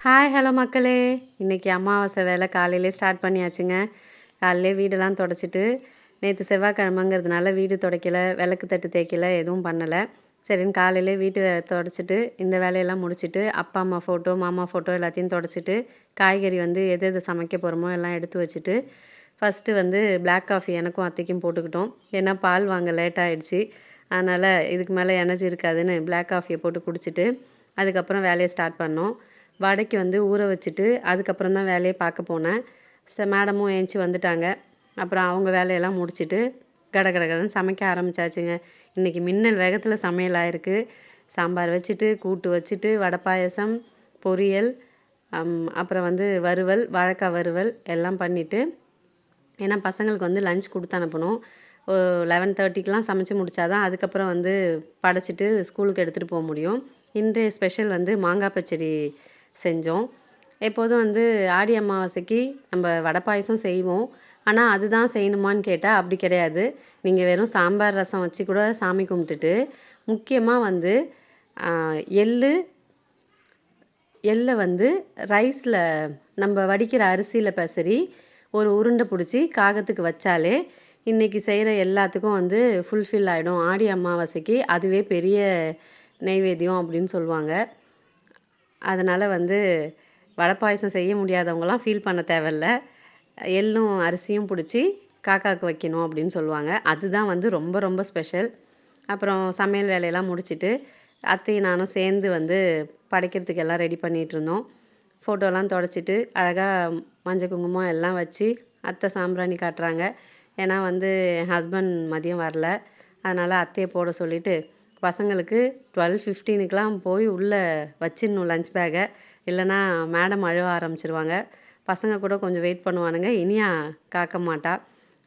Hi hello மக்களே! இன்றைக்கி அமாவாசை வேலை காலையிலே ஸ்டார்ட் பண்ணியாச்சுங்க. காலையிலே வீடெல்லாம் தொடச்சிட்டு, நேற்று செவ்வாய்க்கிழமைங்கிறதுனால வீடு துடைக்கல, விளக்கு தட்டு தேய்க்கல, எதுவும் பண்ணலை. சரின்னு காலையிலே வீட்டு தொடச்சிட்டு, இந்த வேலையெல்லாம் முடிச்சுட்டு, அப்பா அம்மா ஃபோட்டோ, மாமா ஃபோட்டோ எல்லாத்தையும் தொடச்சிட்டு, காய்கறி வந்து எது எது சமைக்க போகிறோமோ எல்லாம் எடுத்து வச்சுட்டு, ஃபஸ்ட்டு வந்து பிளாக் காஃபி எனக்கும் அத்தைக்கும் போட்டுக்கிட்டோம். ஏன்னா பால் வாங்க லேட் ஆகிடுச்சி. அதனால் இதுக்கு மேலே எனர்ஜி இருக்காதுன்னு பிளாக் காஃபியை போட்டு குடிச்சிட்டு, அதுக்கப்புறம் வேலையை ஸ்டார்ட் பண்ணோம். வடைக்கு வந்து ஊற வச்சுட்டு அதுக்கப்புறம் தான் வேலையை பார்க்க போனேன். மேடமும் ஏந்திச்சி வந்துட்டாங்க. அப்புறம் அவங்க வேலையெல்லாம் முடிச்சுட்டு கடகடன்னு சமைக்க ஆரம்பித்தாச்சுங்க. இன்றைக்கி மின்னல் வேகத்தில் சமையல் ஆயிருக்கு. சாம்பார் வச்சுட்டு, கூட்டு வச்சுட்டு, வடை பாயசம், பொரியல், அப்புறம் வந்து வறுவல், வாழைக்காய் வறுவல் எல்லாம் பண்ணிவிட்டு, ஏன்னா பசங்களுக்கு வந்து லஞ்ச் கொடுத்து அனுப்பணும். 11:30க்கெலாம் சமைச்சு முடித்தா தான் அதுக்கப்புறம் வந்து படைச்சிட்டு ஸ்கூலுக்கு எடுத்துகிட்டு போக முடியும். இன்றைய ஸ்பெஷல் வந்து மாங்காய் பச்சடி செஞ்சோம். எப்போதும் வந்து ஆடி அமாவாசைக்கு நம்ம வடை பாயசம் செய்வோம். ஆனால் அதுதான் செய்யணுமான்னு கேட்டால் அப்படி கிடையாது. நீங்கள் வெறும் சாம்பார் ரசம் வச்சு கூட சாமி கும்பிட்டுட்டு, முக்கியமாக வந்து எள்ளை வந்து ரைஸில் நம்ம வடிக்கிற அரிசியில் பெசரி ஒரு உருண்டை பிடிச்சி காகத்துக்கு வச்சாலே இன்றைக்கி செய்கிற எல்லாத்துக்கும் வந்து ஃபுல்ஃபில் ஆகிடும். ஆடி அமாவாசைக்கு அதுவே பெரிய நெய்வேத்தியம் அப்படின்னு சொல்லுவாங்க. அதனால் வந்து வடை பாயசம் செய்ய முடியாதவங்களாம் ஃபீல் பண்ண தேவையில்ல. எள்ளும் அரிசியும் பிடிச்சி காக்காவுக்கு வைக்கணும் அப்படின்னு சொல்லுவாங்க. அதுதான் வந்து ரொம்ப ரொம்ப ஸ்பெஷல். அப்புறம் சமையல் வேலையெல்லாம் முடிச்சுட்டு அத்தையும் நானும் சேர்ந்து வந்து படைக்கிறதுக்கு எல்லாம் ரெடி பண்ணிகிட்ருந்தோம். ஃபோட்டோலாம் தொடச்சிட்டு அழகாக மஞ்சள் குங்குமம் எல்லாம் வச்சு அத்தை சாம்பிராணி காட்டுறாங்க. ஏன்னா வந்து என் ஹஸ்பண்ட் மதியம் வரல. அதனால் அத்தையை போட சொல்லிவிட்டு பசங்களுக்கு 12:15க்கெலாம் போய் உள்ளே வச்சிடணும் லஞ்ச் பேக்கை. இல்லைனா மேடம் அழுவ ஆரம்பிச்சிருவாங்க. பசங்க கூட கொஞ்சம் வெயிட் பண்ணுவானுங்க. இனியா காக்க மாட்டா.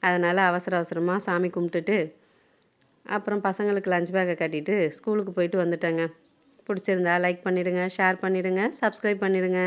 அதனால் அவசர அவசரமாக சாமி கும்பிட்டுட்டு அப்புறம் பசங்களுக்கு லஞ்ச் பேக்கை கட்டிட்டு ஸ்கூலுக்கு போயிட்டு வந்துட்டேங்க. பிடிச்சிருந்தா லைக் பண்ணிவிடுங்க, ஷேர் பண்ணிவிடுங்க, சப்ஸ்கிரைப் பண்ணிவிடுங்க.